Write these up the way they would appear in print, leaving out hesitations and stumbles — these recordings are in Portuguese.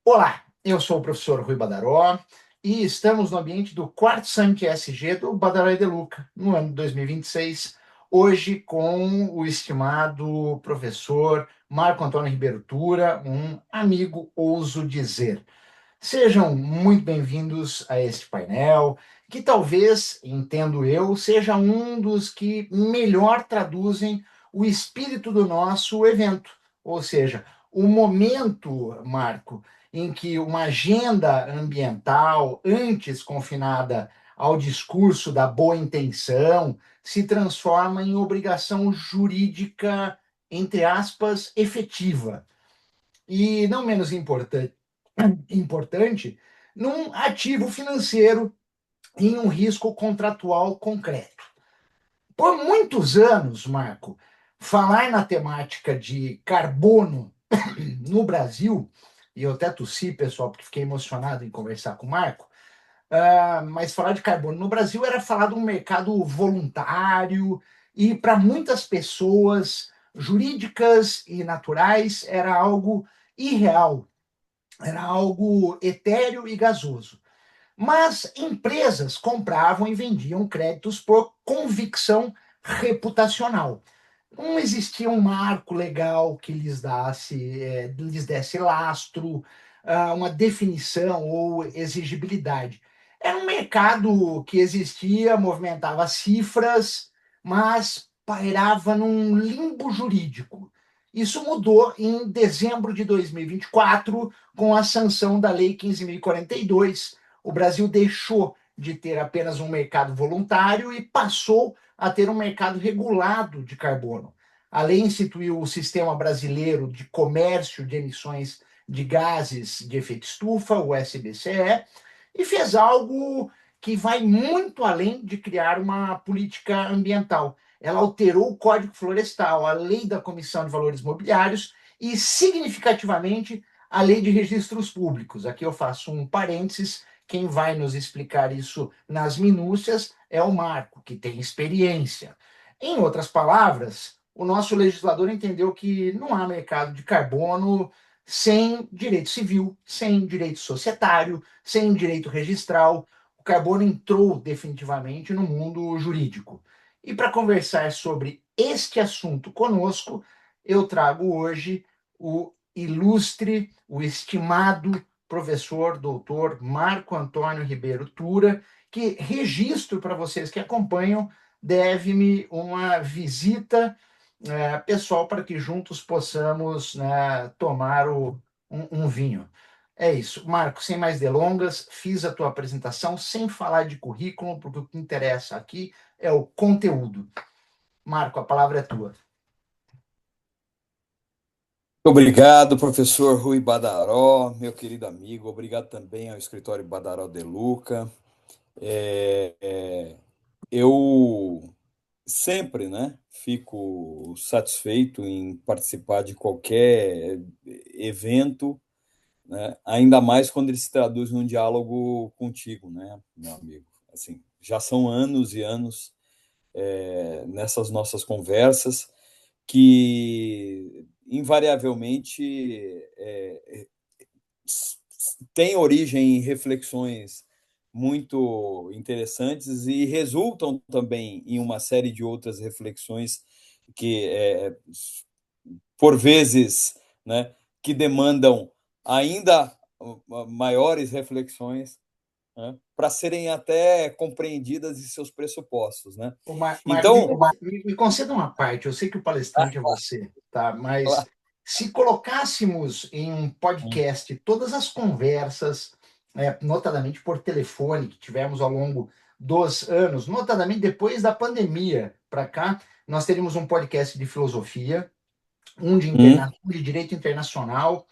Olá, eu sou o professor Rui Badaró e estamos no ambiente do quarto Summit ESG do Badaró e De Luca, no ano de 2026, hoje com o estimado professor Marco Antônio Ribeiro Tura, um amigo, ouso dizer. Sejam muito bem-vindos a este painel, que talvez, entendo eu, seja um dos que melhor traduzem o espírito do nosso evento. Ou seja, o momento, Marco, em que uma agenda ambiental, antes confinada ao discurso da boa intenção, se transforma em obrigação jurídica, entre aspas, efetiva. E não menos importante, num ativo financeiro em um risco contratual concreto. Por muitos anos, Marco, falar na temática de carbono no Brasil, e eu até tossi, pessoal, porque fiquei emocionado em conversar com o Marco, mas falar de carbono no Brasil era falar de um mercado voluntário, e para muitas pessoas jurídicas e naturais era algo irreal, era algo etéreo e gasoso. Mas empresas compravam e vendiam créditos por convicção reputacional. Não existia um marco legal que lhes desse lastro, uma definição ou exigibilidade. Era um mercado que existia, movimentava cifras, mas pairava num limbo jurídico. Isso mudou em dezembro de 2024, com a sanção da Lei 15.042. O Brasil deixou de ter apenas um mercado voluntário e passou a ter um mercado regulado de carbono. A lei instituiu o Sistema Brasileiro de Comércio de Emissões de Gases de Efeito Estufa, o SBCE, e fez algo que vai muito além de criar uma política ambiental. Ela alterou o Código Florestal, a Lei da Comissão de Valores Mobiliários e, significativamente, a Lei de Registros Públicos. Aqui eu faço um parênteses, quem vai nos explicar isso nas minúcias é o Marco, que tem experiência. Em outras palavras, o nosso legislador entendeu que não há mercado de carbono sem direito civil, sem direito societário, sem direito registral. O carbono entrou definitivamente no mundo jurídico. E para conversar sobre este assunto conosco, eu trago hoje o ilustre, o estimado professor doutor Marco Antônio Ribeiro Tura, que registro para vocês que acompanham, deve-me uma visita pessoal para que juntos possamos, né, tomar um vinho. É isso. Marco, sem mais delongas, fiz a tua apresentação sem falar de currículo, porque o que interessa aqui é o conteúdo. Marco, a palavra é tua. Obrigado, professor Rui Badaró, meu querido amigo. Obrigado também ao escritório Badaró de Luca. É, é, eu sempre, né, fico satisfeito em participar de qualquer evento, né, ainda mais quando ele se traduz num diálogo contigo, né, meu amigo. Assim, já são anos e anos nessas nossas conversas que invariavelmente tem origem em reflexões muito interessantes e resultam também em uma série de outras reflexões que, por vezes, né, que demandam ainda maiores reflexões, né, para serem até compreendidas em seus pressupostos, né? Marco, me, Então, me conceda uma parte. Eu sei que o palestrante é você, tá? Mas se colocássemos em um podcast todas as conversas, notadamente por telefone, que tivemos ao longo dos anos, notadamente depois da pandemia para cá, nós teríamos um podcast de filosofia, um de direito internacional,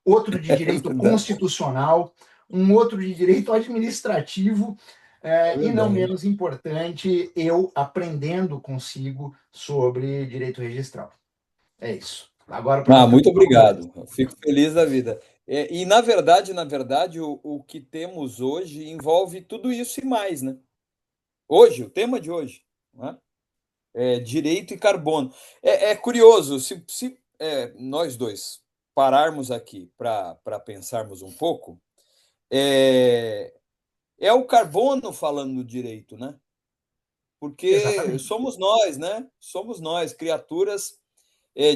outro de é direito verdade, constitucional, um outro de direito administrativo, é e não verdade. menos importante, eu aprendendo consigo sobre direito registral. É isso. Agora para o Muito obrigado. Eu fico feliz da vida. E na verdade, o que temos hoje envolve tudo isso e mais, né? Hoje, o tema de hoje, né? É direito e carbono. É curioso, se nós dois pararmos aqui para pensarmos um pouco, é o carbono falando direito, né? Porque Exatamente. somos nós, né? Somos nós, criaturas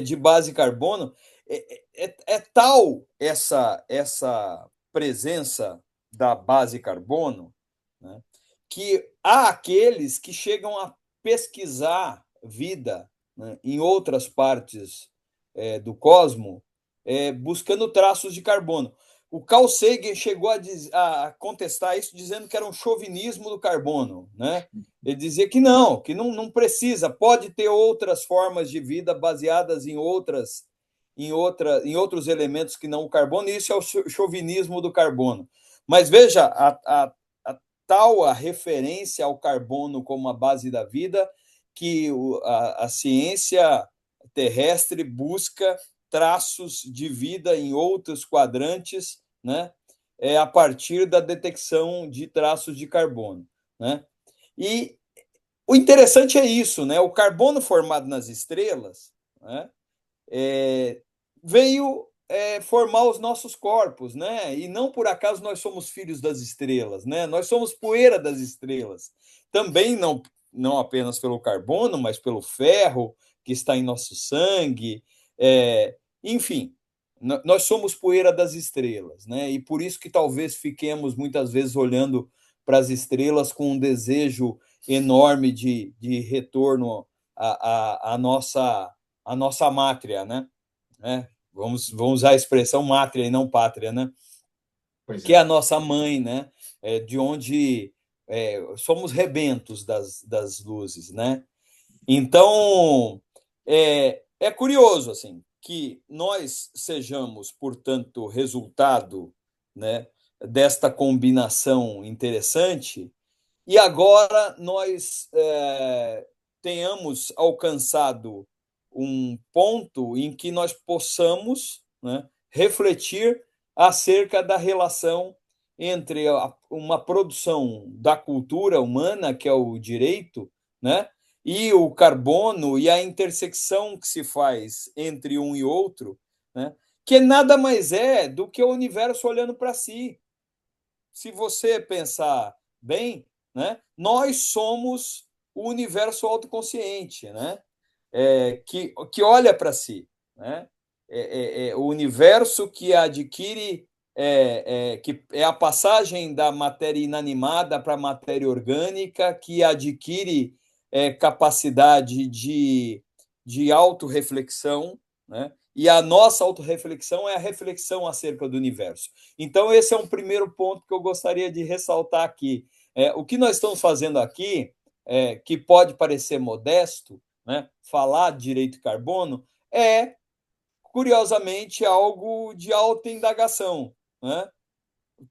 de base carbono. É tal essa presença da base carbono, né, que há aqueles que chegam a pesquisar vida, né, em outras partes do cosmo, buscando traços de carbono. O Carl Sagan chegou a contestar isso, dizendo que era um chauvinismo do carbono, né? Ele dizia que não precisa, pode ter outras formas de vida baseadas em outros elementos que não o carbono, e isso é o chauvinismo do carbono. Mas veja, a referência ao carbono como a base da vida, que a ciência terrestre busca traços de vida em outros quadrantes, né? A partir da detecção de traços de carbono, né? E o interessante é isso, né? O carbono formado nas estrelas, né, veio formar os nossos corpos, né? E não por acaso nós somos filhos das estrelas, né? Nós somos poeira das estrelas. Também não apenas pelo carbono, mas pelo ferro que está em nosso sangue. Enfim, nós somos poeira das estrelas, né? E por isso que talvez fiquemos muitas vezes olhando para as estrelas com um desejo enorme de retorno à nossa mátria, né? Vamos usar a expressão mátria e não pátria, né? Pois Que é é. a nossa mãe, né? De onde somos rebentos das luzes, né? Então, é curioso assim que nós sejamos, portanto, resultado, né, desta combinação interessante, e agora nós tenhamos alcançado um ponto em que nós possamos, né, refletir acerca da relação entre uma produção da cultura humana, que é o direito, né, e o carbono, e a intersecção que se faz entre um e outro, né, que nada mais é do que o universo olhando para si. Se você pensar bem, né, nós somos o universo autoconsciente, né, que olha para si, né, o universo que adquire, que é a passagem da matéria inanimada para a matéria orgânica, que adquire capacidade de autorreflexão, né? E a nossa autorreflexão é a reflexão acerca do universo. Então, esse é um primeiro ponto que eu gostaria de ressaltar aqui. O que nós estamos fazendo aqui, que pode parecer modesto, né? Falar de direito de carbono, curiosamente, algo de alta indagação, né?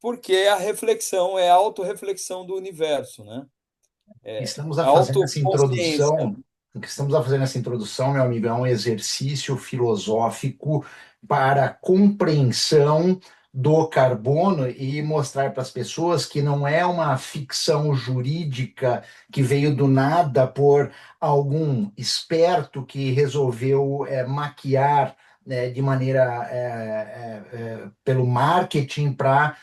Porque a reflexão é a autorreflexão do universo, né? Estamos a A fazendo essa autoconsciência. introdução, o que estamos a fazer nessa introdução, meu amigo, é um exercício filosófico para a compreensão do carbono e mostrar para as pessoas que não é uma ficção jurídica que veio do nada por algum esperto que resolveu maquiar de maneira pelo marketing para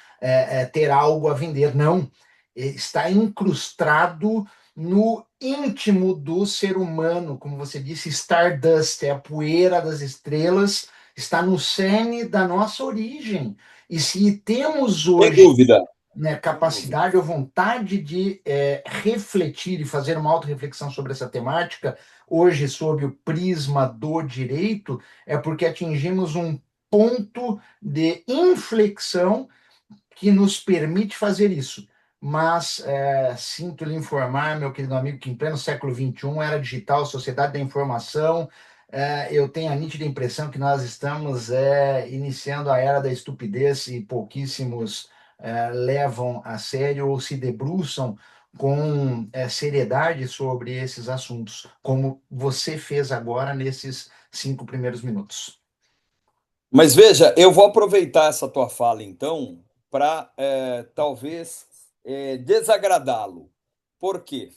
ter algo a vender. Não, está incrustado no íntimo do ser humano, como você disse, Stardust, é a poeira das estrelas, está no cerne da nossa origem. E se temos Sem hoje, dúvida. né, Sem dúvida. capacidade ou vontade de refletir e fazer uma autorreflexão sobre essa temática, hoje sob o prisma do direito, é porque atingimos um ponto de inflexão que nos permite fazer isso. Mas sinto lhe informar, meu querido amigo, que em pleno século XXI, era digital, sociedade da informação, eu tenho a nítida impressão que nós estamos iniciando a era da estupidez e pouquíssimos levam a sério ou se debruçam com seriedade sobre esses assuntos, como você fez agora nesses 5 primeiros minutos. Mas veja, eu vou aproveitar essa tua fala, então, para talvez desagradá-lo. Por quê?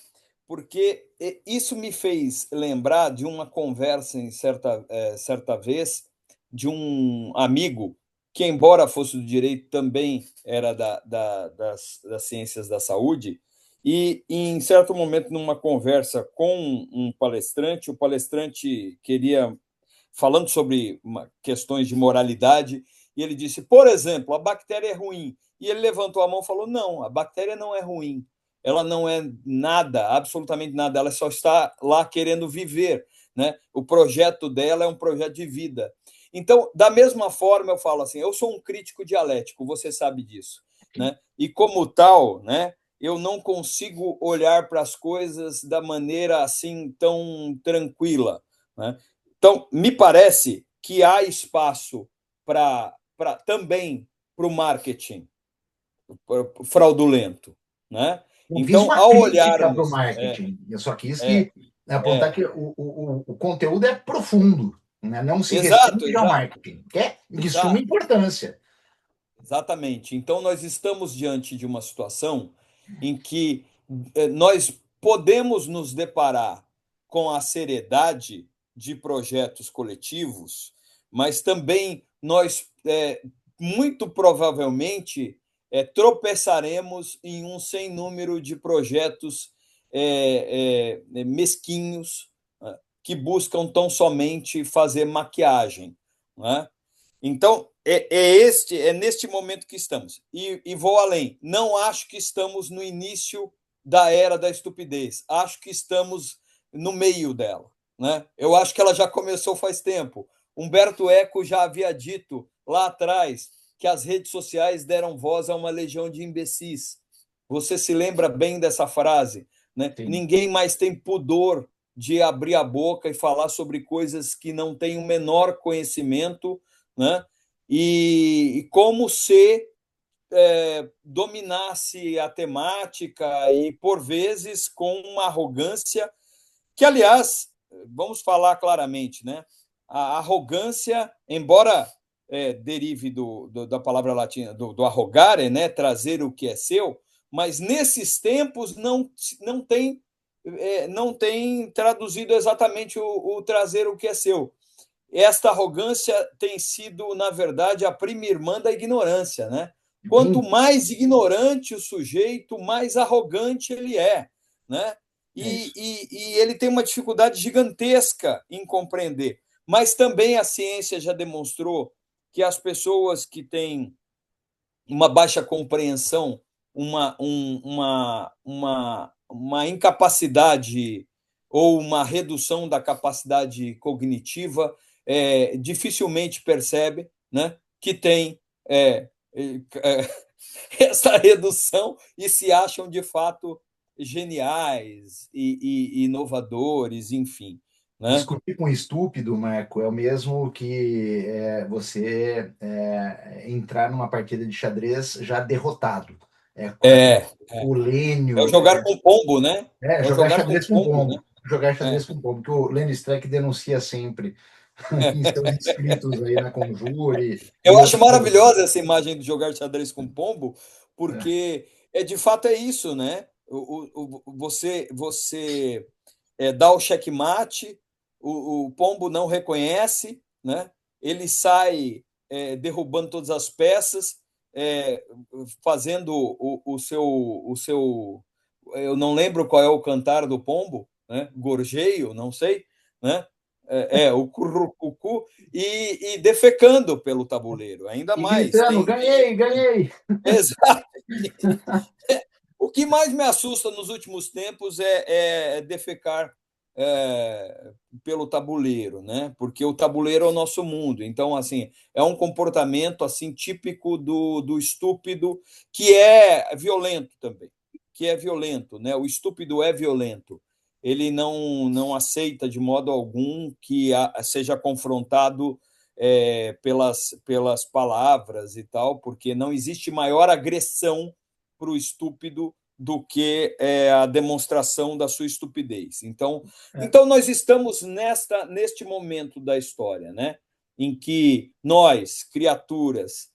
Porque isso me fez lembrar de uma conversa em certa vez de um amigo que, embora fosse do direito, também era das ciências da saúde, e, em certo momento, numa conversa com um palestrante, o palestrante queria, falando sobre questões de moralidade, e ele disse, por exemplo, a bactéria é ruim. E ele levantou a mão e falou, não, a bactéria não é ruim. Ela não é nada, absolutamente nada. Ela só está lá querendo viver, né? O projeto dela é um projeto de vida. Então, da mesma forma, eu falo assim, eu sou um crítico dialético, você sabe disso, né? E como tal, né, eu não consigo olhar para as coisas da maneira assim tão tranquila, né? Então, me parece que há espaço para também para o marketing fraudulento, né? Não fiz Então, uma ao crítica para o olharmos, marketing, eu só quis é, que apontar é, que o conteúdo é profundo, né? Não se exato, restringe ao exato, marketing, que é de suma exato. importância. Exatamente. Então, nós estamos diante de uma situação em que nós podemos nos deparar com a seriedade de projetos coletivos, mas também nós, muito provavelmente, tropeçaremos em um sem número de projetos mesquinhos, que buscam tão somente fazer maquiagem, né? Então, é neste momento que estamos. E vou além. Não acho que estamos no início da era da estupidez. Acho que estamos no meio dela, né? Eu acho que ela já começou faz tempo. Humberto Eco já havia dito lá atrás que as redes sociais deram voz a uma legião de imbecis. Você se lembra bem dessa frase, né? Sim. Ninguém mais tem pudor de abrir a boca e falar sobre coisas que não têm o menor conhecimento, né? E como se dominasse a temática e, por vezes, com uma arrogância que, aliás, vamos falar claramente, né? A arrogância, embora derive da palavra latina, do arrogare, né? Trazer o que é seu, mas nesses tempos não tem traduzido exatamente o trazer o que é seu. Esta arrogância tem sido, na verdade, a prima irmã da ignorância, né? Quanto Sim, mais ignorante o sujeito, mais arrogante ele é, né? é isso. E ele tem uma dificuldade gigantesca em compreender. Mas também a ciência já demonstrou que as pessoas que têm uma baixa compreensão, uma incapacidade ou uma redução da capacidade cognitiva, dificilmente percebe, né, que tem essa redução e se acham de fato geniais e inovadores, enfim, né? Discutir com estúpido, Marco, é o mesmo que você entrar numa partida de xadrez já derrotado. É como É, o é o Lênio, jogar com pombo, né? É o jogar jogar com xadrez com pombo, né? pombo. Jogar É. xadrez com pombo, que o Lênio Streck denuncia sempre em seus escritos aí na Conjure e Eu acho outros lugares. maravilhosa essa imagem de jogar xadrez com pombo, É, porque de fato é isso, né? Você dá o checkmate, o pombo não reconhece, né? Ele sai derrubando todas as peças, é, fazendo o seu. Eu não lembro qual é o cantar do pombo, né? Gorjeio, não sei, né? O currucucu, e defecando pelo tabuleiro. Ainda e mais, gritando: tem ganhei, ganhei! exato. O que mais me assusta nos últimos tempos é defecar pelo tabuleiro, né? Porque o tabuleiro é o nosso mundo. Então, assim, é um comportamento assim típico do estúpido, que é violento também, que é violento, né? O estúpido é violento. Ele não aceita de modo algum que seja confrontado pelas palavras e tal, porque não existe maior agressão para o estúpido do que a demonstração da sua estupidez. É, Então nós estamos neste momento da história, né, em que nós, criaturas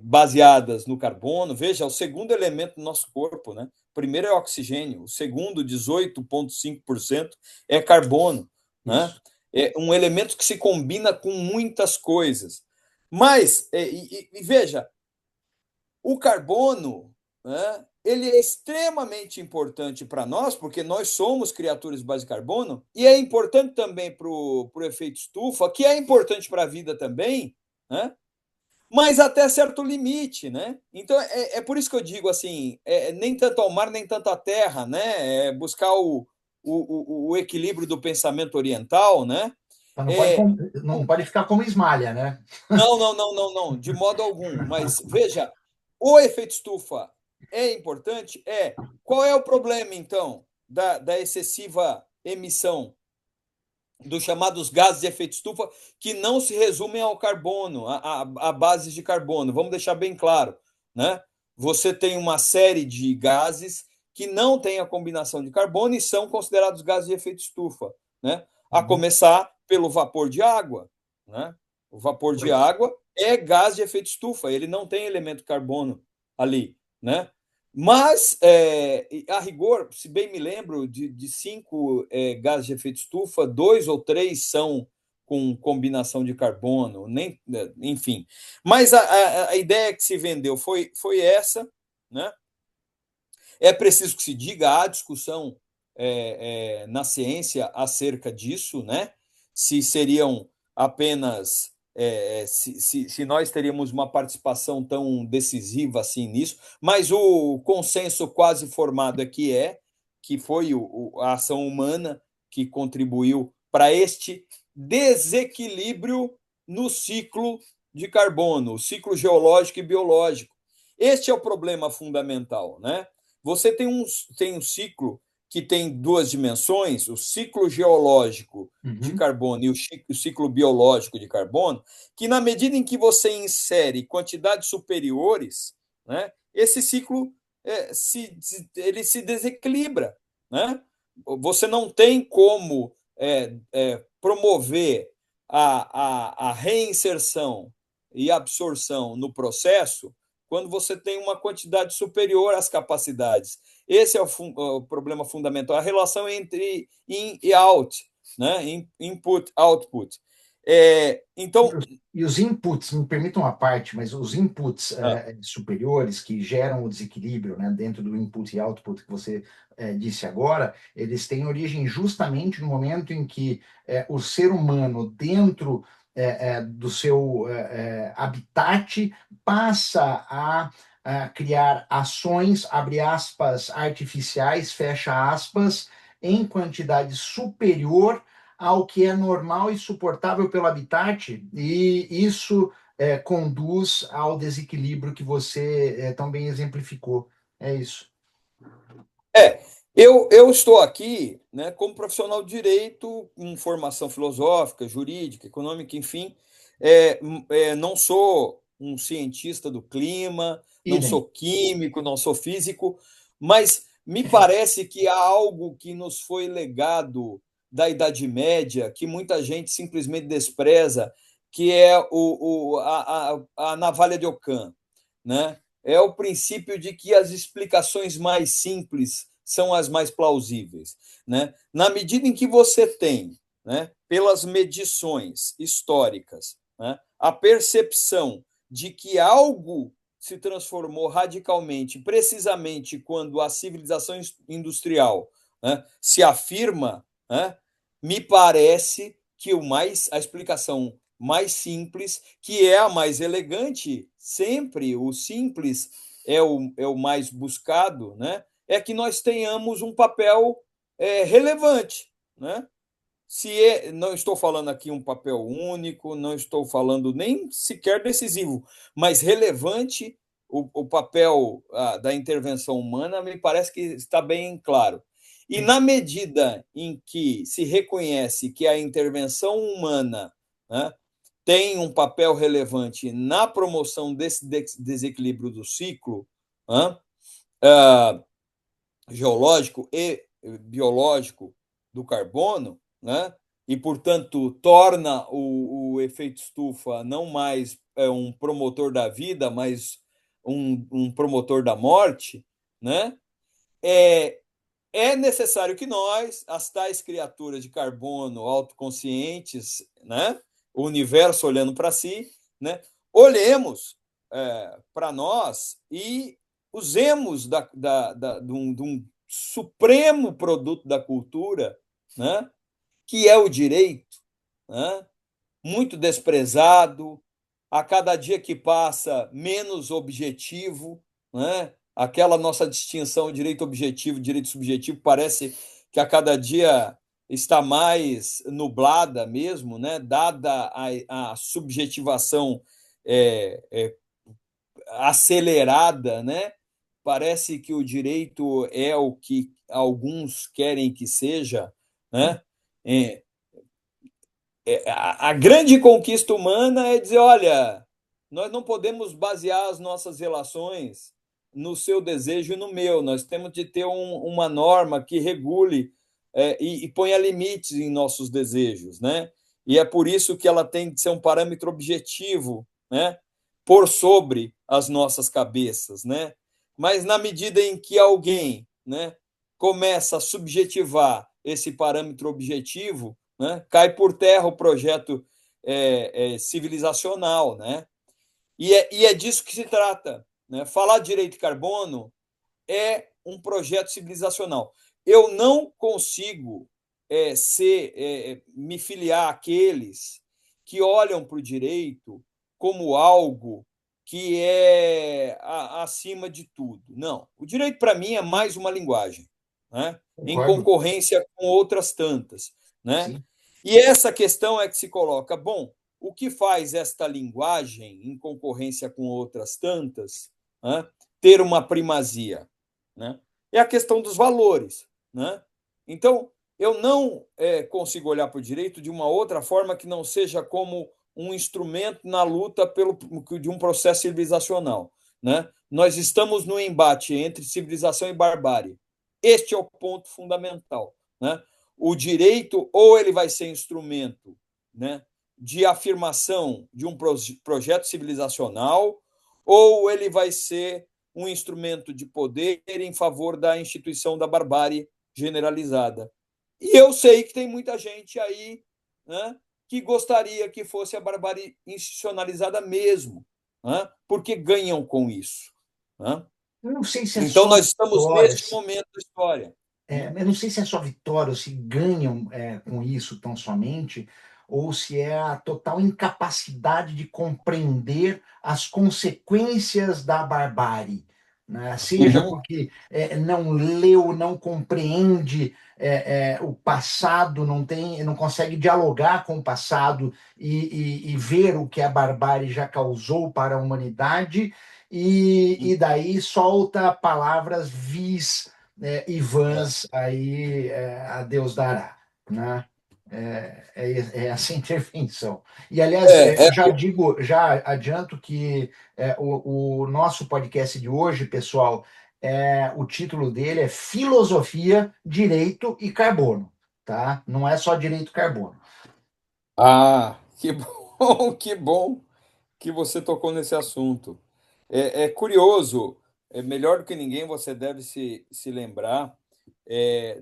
baseadas no carbono, veja, o segundo elemento do nosso corpo, né? O primeiro é o oxigênio, o segundo, 18,5%, é carbono, né? isso. é um elemento que se combina com muitas coisas. Mas, veja, o carbono, né, ele é extremamente importante para nós, porque nós somos criaturas de base de carbono, e é importante também para o efeito estufa, que é importante para a vida também, né? Mas até certo limite, né? Então é por isso que eu digo assim, nem tanto ao mar, nem tanto à terra, né? É buscar o equilíbrio do pensamento oriental, né? Então não pode, É, não pode ficar como esmalha, né? não, não, não, não, não, de modo algum. Mas veja, o efeito estufa é importante? É. Qual é o problema, então, da excessiva emissão dos chamados gases de efeito estufa, que não se resumem ao carbono, a bases de carbono? Vamos deixar bem claro, né? Você tem uma série de gases que não têm a combinação de carbono e são considerados gases de efeito estufa, né? A Uhum. começar pelo vapor de água, né? O vapor de água é gás de efeito estufa, ele não tem elemento carbono ali, né? Mas, a rigor, se bem me lembro, de cinco gases de efeito estufa, dois ou três são com combinação de carbono, nem, enfim. Mas a ideia que se vendeu foi essa, né? É preciso que se diga, há discussão na ciência acerca disso, né? Se seriam apenas. Se nós teríamos uma participação tão decisiva assim nisso, mas o consenso quase formado que foi a ação humana que contribuiu para este desequilíbrio no ciclo de carbono, o ciclo geológico e biológico. Este é o problema fundamental, né? Você tem um ciclo que tem duas dimensões, o ciclo geológico de Uhum. carbono e o ciclo biológico de carbono, que na medida em que você insere quantidades superiores, né, esse ciclo ele se desequilibra. Né? Você não tem como promover a reinserção e absorção no processo quando você tem uma quantidade superior às capacidades. Esse é o problema fundamental, a relação entre in e out, né? Input, output. Então. E os inputs, me permitam uma parte, mas os inputs Ah, superiores que geram o desequilíbrio, né, dentro do input e output que você disse agora, eles têm origem justamente no momento em que o ser humano, dentro do seu habitat, passa a criar ações, abre aspas, artificiais, fecha aspas, em quantidade superior ao que é normal e suportável pelo habitat, e isso conduz ao desequilíbrio que você tão bem exemplificou. É isso. É, eu estou aqui, né, como profissional de direito, com formação filosófica, jurídica, econômica, enfim. Não sou um cientista do clima, não Idem. sou químico, não sou físico, mas me parece que há algo que nos foi legado da Idade Média, que muita gente simplesmente despreza, que é a navalha de Ockham, né? É o princípio de que as explicações mais simples são as mais plausíveis. Né? Na medida em que você tem, né, pelas medições históricas, né, a percepção de que algo se transformou radicalmente, precisamente quando a civilização industrial, né, se afirma, né, me parece que a explicação mais simples, que é a mais elegante, sempre o simples é o mais buscado, né? É que nós tenhamos um papel relevante. Né? Não estou falando aqui um papel único, não estou falando nem sequer decisivo, mas relevante o papel da intervenção humana, me parece que está bem claro. E na medida em que se reconhece que a intervenção humana, né, tem um papel relevante na promoção desse desequilíbrio do ciclo, né, geológico e biológico do carbono, né? E, portanto, torna o efeito estufa não mais um promotor da vida, mas um promotor da morte, né? É, é necessário que nós, as tais criaturas de carbono autoconscientes, né, o universo olhando para si, né, olhemos para nós e usemos de um supremo produto da cultura, né, que é o direito, né, muito desprezado, a cada dia que passa, menos objetivo, né? Aquela nossa distinção direito objetivo, direito subjetivo, parece que a cada dia está mais nublada mesmo, né? Dada a subjetivação é, é, acelerada, né? Parece que o direito é o que alguns querem que seja, né? É, a grande conquista humana é dizer, olha, nós não podemos basear as nossas relações no seu desejo e no meu, nós temos de ter uma norma que regule e ponha limites em nossos desejos, né? E é por isso que ela tem de ser um parâmetro objetivo, né? Por sobre as nossas cabeças, né? Mas na medida em que alguém, né, começa a subjetivar esse parâmetro objetivo, né, cai por terra o projeto civilizacional, né? E é disso que se trata, né? Falar de direito de carbono é um projeto civilizacional. Eu não consigo me filiar àqueles que olham para o direito como algo que é acima de tudo. Não. O direito, para mim, é mais uma linguagem, né? Em Concordo. concorrência com outras tantas, né? Sim. E essa questão é que se coloca, bom, o que faz esta linguagem, em concorrência com outras tantas, né, ter uma primazia? Né? É a questão dos valores. Né? Então, eu não consigo olhar para o direito de uma outra forma que não seja como um instrumento na luta de um processo civilizacional. Né? Nós estamos no embate entre civilização e barbárie. Este é o ponto fundamental. Né? O direito, ou ele vai ser instrumento, né, de afirmação de um projeto civilizacional, ou ele vai ser um instrumento de poder em favor da instituição da barbárie generalizada. E eu sei que tem muita gente aí, né, que gostaria que fosse a barbárie institucionalizada mesmo, né, porque ganham com isso. Né? Eu não sei se é Então, só nós estamos neste vitórias. momento da história. Eu não sei se é só vitória ou se ganham com isso tão somente, ou se é a total incapacidade de compreender as consequências da barbárie, né? Seja Uhum. porque não leu, não compreende o passado, não consegue dialogar com o passado e ver o que a barbárie já causou para a humanidade, e daí solta palavras vis e vãs aí a Deus dará, né? É essa intervenção. E, aliás, É, é, já digo, já adianto que o nosso podcast de hoje, pessoal, o título dele é Filosofia, Direito e Carbono, tá? Não é só direito e carbono. que bom, que bom que você tocou nesse assunto. É curioso, é melhor do que ninguém você deve se lembrar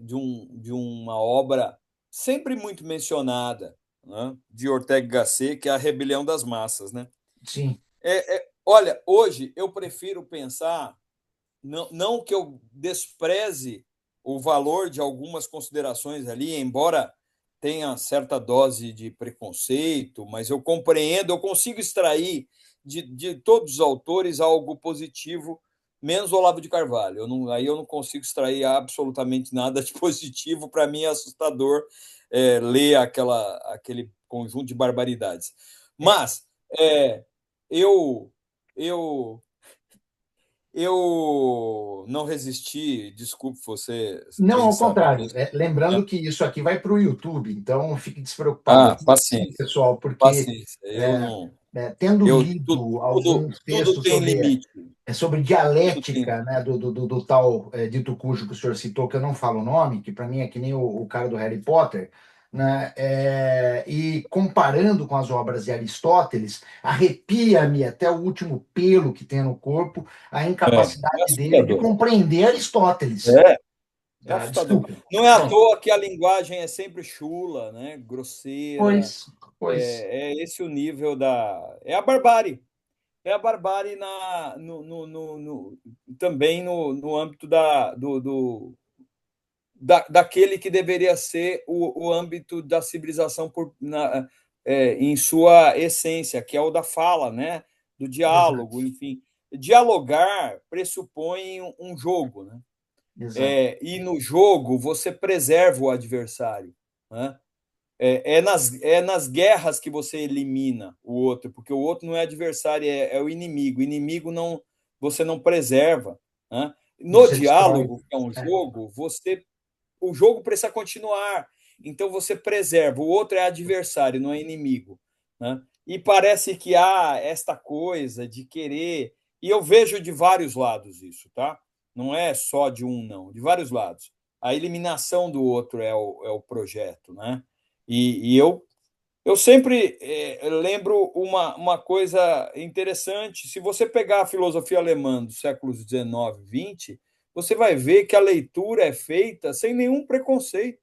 de uma obra sempre muito mencionada, né, de Ortega y Gasset, que é A Rebelião das Massas. Né? Sim, Olha, hoje eu prefiro pensar, não que eu despreze o valor de algumas considerações ali, embora tenha certa dose de preconceito, mas eu compreendo, eu consigo extrair de todos os autores algo positivo, menos o Olavo de Carvalho. Aí eu não consigo extrair absolutamente nada de positivo, para mim é assustador ler aquele conjunto de barbaridades. é, Mas eu, eu eu não resisti, desculpe você, não, bem ao sabe contrário. disso. Lembrando que isso aqui vai para o YouTube, então fique despreocupado aí, Paciência, pessoal, porque paciência. Eu é, não. tendo Eu, lido tudo, alguns tudo textos tem limite. sobre Tudo tem dialética, limite. né, do tal dito cujo que o senhor citou, que eu não falo o nome, que para mim é que nem o cara do Harry Potter, né, e comparando com as obras de Aristóteles, arrepia-me até o último pelo que tem no corpo a É incapacidade dele de assustador. compreender Aristóteles. É, É Ah, assustador. desculpa. Não é à Pronto. toa que a linguagem é sempre chula, né? Grosseira. Pois, pois. É esse o nível da. É a barbárie. É a barbárie também no âmbito daquele que deveria ser o âmbito da civilização em sua essência, que é o da fala, né? Do Exato, diálogo, enfim. Dialogar pressupõe um jogo, né? exato. E no jogo você preserva o adversário, né? É nas guerras que você elimina o outro, porque o outro não é adversário, é o inimigo. O inimigo não, você não preserva, né? No Você destrói. diálogo, que é um É, jogo, o jogo precisa continuar. Então você preserva. O outro é adversário, não é inimigo, né? E parece que há esta coisa de querer. E eu vejo de vários lados isso, tá? Não é só de um, não, de vários lados. A eliminação do outro é o projeto, né? E eu sempre lembro uma coisa interessante. Se você pegar a filosofia alemã dos séculos XIX, XX, você vai ver que a leitura é feita sem nenhum preconceito,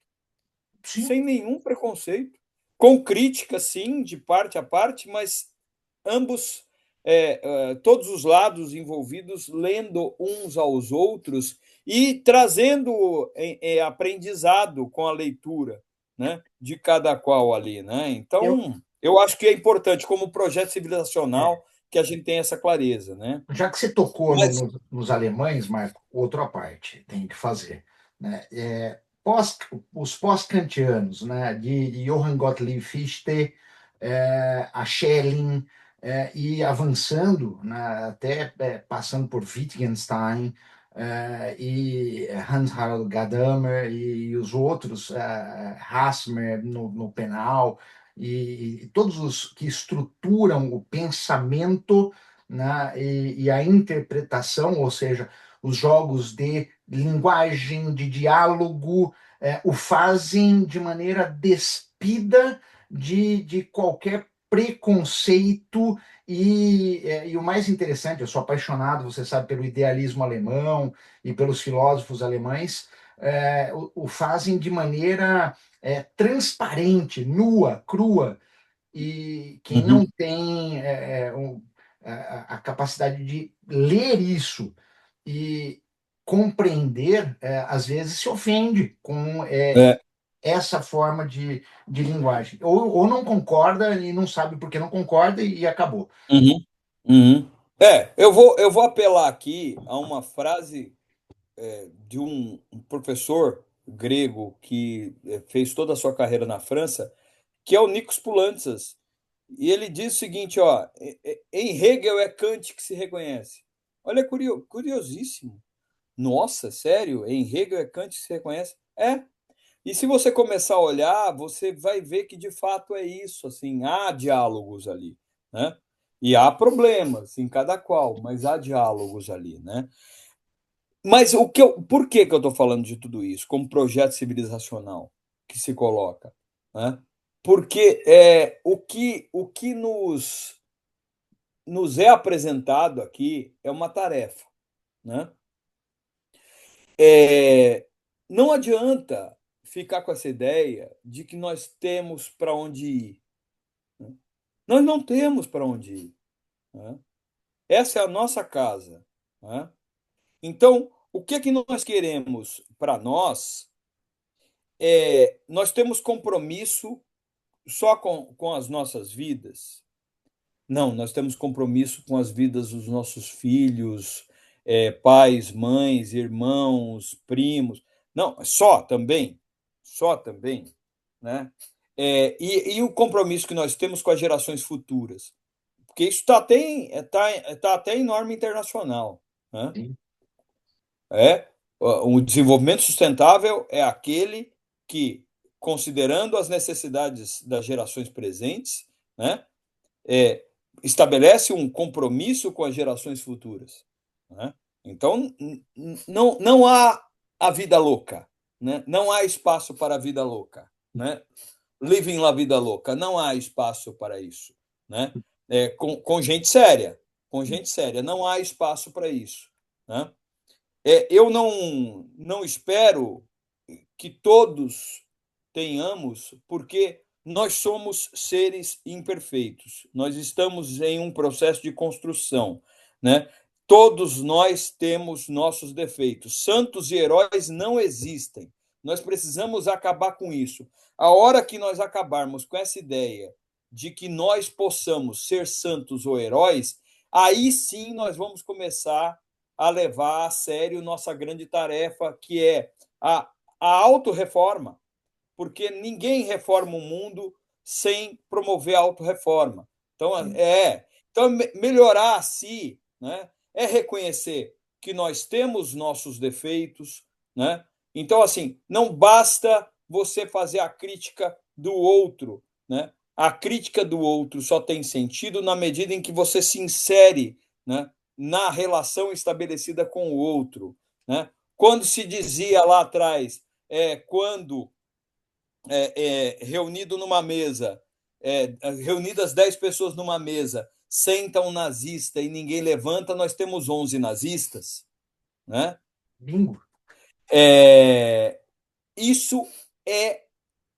sim, sem nenhum preconceito, com crítica, sim, de parte a parte, mas ambos, todos os lados envolvidos, lendo uns aos outros e trazendo aprendizado com a leitura, né, de cada qual ali, né? eu, Então, eu acho que é importante, como projeto é, civilizacional, que a gente tenha essa clareza, né? já que você tocou Mas, nos alemães, Marco, outra parte tem que fazer, né? Os pós-kantianos, né? De Johann Gottlieb Fichte, a Schelling, e avançando, né? Até passando por Wittgenstein, e Hans Harald Gadamer e os outros, Hasmer no penal, e todos os que estruturam o pensamento, né, e a interpretação, ou seja, os jogos de linguagem, de diálogo, o fazem de maneira despida de qualquer preconceito e o mais interessante, eu sou apaixonado, você sabe, pelo idealismo alemão e pelos filósofos alemães, o fazem de maneira transparente, nua, crua, e quem não uhum, tem a capacidade de ler isso e compreender, às vezes se ofende com é, essa forma de linguagem. Ou não concorda e não sabe por que não concorda e acabou. uhum, uhum. Eu vou apelar aqui a uma frase de um professor grego que fez toda a sua carreira na França, que é o Nikos Poulantzas. E ele diz o seguinte, ó, em Hegel é Kant que se reconhece. Olha, curiosíssimo. Nossa, sério? Em Hegel é Kant que se reconhece? É. E se você começar a olhar, você vai ver que de fato é isso, assim, há diálogos ali, né? E há problemas em cada qual, mas há diálogos ali, né? Mas por que que eu estou falando de tudo isso como projeto civilizacional que se coloca, né? Porque o que nos é apresentado aqui é uma tarefa, né? Não adianta ficar com essa ideia de que nós temos para onde ir, né? Nós não temos para onde ir, né? Essa é a nossa casa, né? Então, o que é que nós queremos para nós? Nós temos compromisso só com as nossas vidas? Não, nós temos compromisso com as vidas dos nossos filhos, pais, mães, irmãos, primos. Não, só também, né? E o compromisso que nós temos com as gerações futuras, porque isso tá até em norma internacional, né? Sim. O desenvolvimento sustentável é aquele que, considerando as necessidades das gerações presentes, né, é, estabelece um compromisso com as gerações futuras, né? Então, não há a vida louca, né? Não há espaço para a vida louca, né? Living la vida louca, não há espaço para isso, né? Com gente séria, não há espaço para isso, né? Eu não espero que todos tenhamos, porque nós somos seres imperfeitos, nós estamos em um processo de construção, né? Todos nós temos nossos defeitos. Santos e heróis não existem. Nós precisamos acabar com isso. A hora que nós acabarmos com essa ideia de que nós possamos ser santos ou heróis, aí sim nós vamos começar a levar a sério nossa grande tarefa, que é a autorreforma, porque ninguém reforma o mundo sem promover a autorreforma. Então, melhorar a si, né, é reconhecer que nós temos nossos defeitos, né? Então, assim, não basta você fazer a crítica do outro, né? A crítica do outro só tem sentido na medida em que você se insere, né, na relação estabelecida com o outro, né? Quando se dizia lá atrás, quando reunido numa mesa, reunidas 10 pessoas numa mesa, senta um nazista e ninguém levanta, nós temos 11 nazistas, né? Bingo. Isso é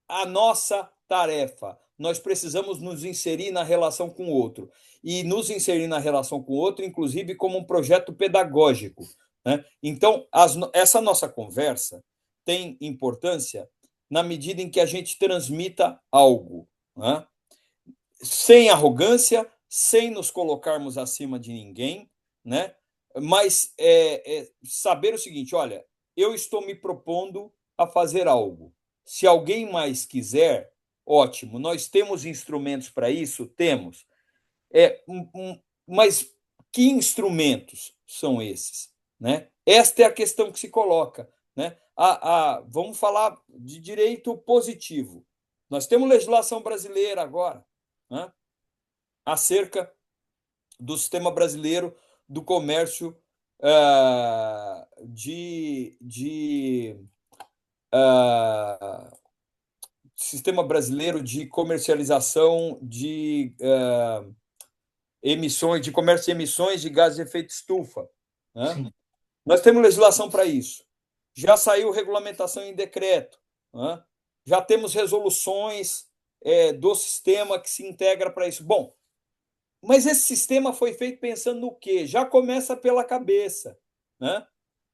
a nossa tarefa. Nós precisamos nos inserir na relação com o outro. E nos inserir na relação com o outro, inclusive, como um projeto pedagógico, né? Então, essa nossa conversa tem importância na medida em que a gente transmita algo, né? Sem arrogância, sem nos colocarmos acima de ninguém, né? Mas saber o seguinte: olha, eu estou me propondo a fazer algo. Se alguém mais quiser, ótimo. Nós temos instrumentos para isso? Temos. Mas que instrumentos são esses? Né? Esta é a questão que se coloca. Né? Vamos falar de direito positivo. Nós temos legislação brasileira agora, né, acerca do sistema brasileiro do comércio sistema brasileiro de comercialização de emissões, de comércio de emissões de gases de efeito estufa. Né? Nós temos legislação para isso. Já saiu regulamentação em decreto. Né? Já temos resoluções do sistema que se integra para isso. Bom, mas esse sistema foi feito pensando no quê? Já começa pela cabeça. Né?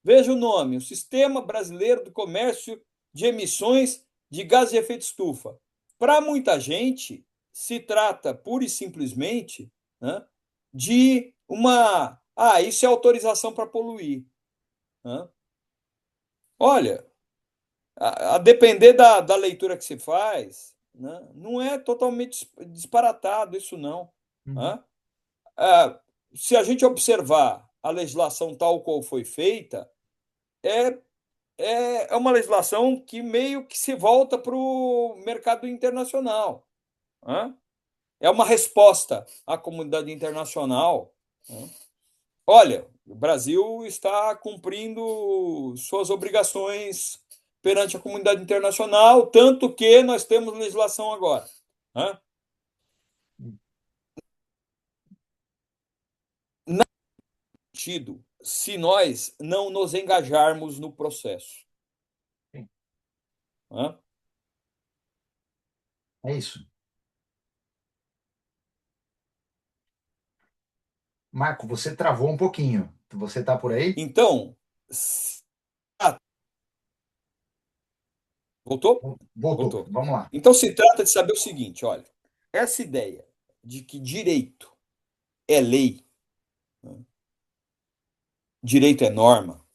Veja o nome: o Sistema Brasileiro do Comércio de Emissões de Gases de Efeito Estufa. Para muita gente, se trata pura e simplesmente, né, de uma. Isso é autorização para poluir. Né? Olha, a depender da leitura que se faz, né, não é totalmente disparatado isso, não. Né? Se a gente observar a legislação tal qual foi feita, é, é uma legislação que meio que se volta para o mercado internacional. Né? É uma resposta à comunidade internacional. Né? Olha, o Brasil está cumprindo suas obrigações perante a comunidade internacional, tanto que nós temos legislação agora. Né? Não faz sentido se nós não nos engajarmos no processo. Né? É isso. Marco, você travou um pouquinho. Você está por aí? Então, voltou? Voltou. Voltou. Vamos lá. Então se trata de saber o seguinte: olha, essa ideia de que direito é lei, né, direito é norma,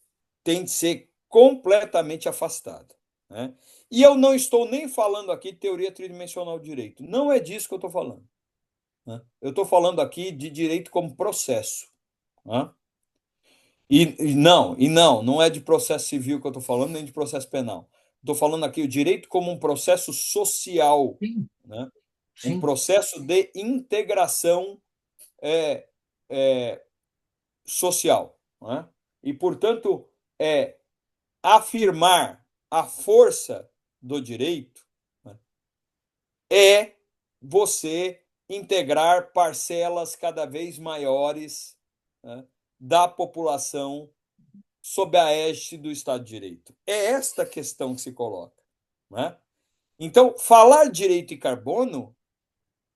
tem de ser completamente afastada. Né? E eu não estou nem falando aqui de teoria tridimensional do direito. Não é disso que eu estou falando. Né? Eu estou falando aqui de direito como processo. Né? Não é de processo civil que eu estou falando, nem de processo penal. Estou falando aqui o direito como um processo social, Sim, né? Um sim. processo de integração é, é, social. Né? E, portanto, afirmar a força do direito, né, é você integrar parcelas cada vez maiores, né, da população sob a égide do Estado de Direito? É esta questão que se coloca. Né? Então, falar direito e carbono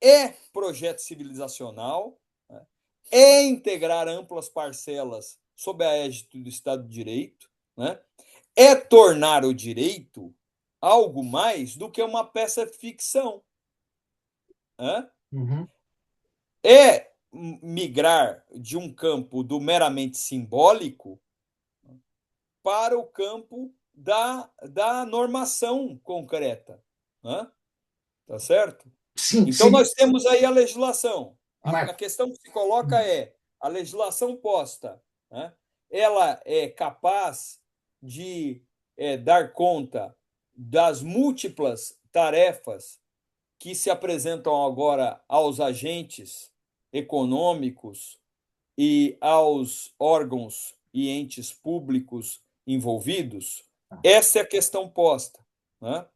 é projeto civilizacional, né? É integrar amplas parcelas sob a égide do Estado de Direito, né? É tornar o direito algo mais do que uma peça de ficção. Né? Uhum. É migrar de um campo do meramente simbólico para o campo da normação concreta. Né? Tá certo? Sim, Então, seria. nós temos aí a legislação. A Marco, questão que se coloca é a legislação posta. Né? Ela é capaz de dar conta das múltiplas tarefas que se apresentam agora aos agentes econômicos e aos órgãos e entes públicos envolvidos? Essa é a questão posta. Né?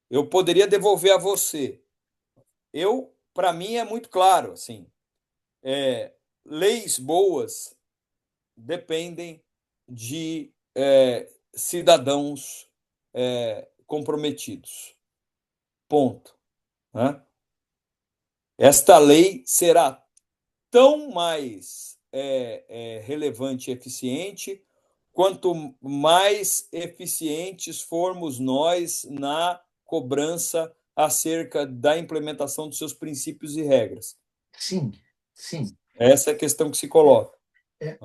Eu poderia devolver a você. Para mim, é muito claro, assim, leis boas dependem de cidadãos comprometidos. Ponto. Né? Esta lei será tão mais relevante e eficiente quanto mais eficientes formos nós na cobrança acerca da implementação dos seus princípios e regras. sim, sim. Essa é a questão que se coloca. Né?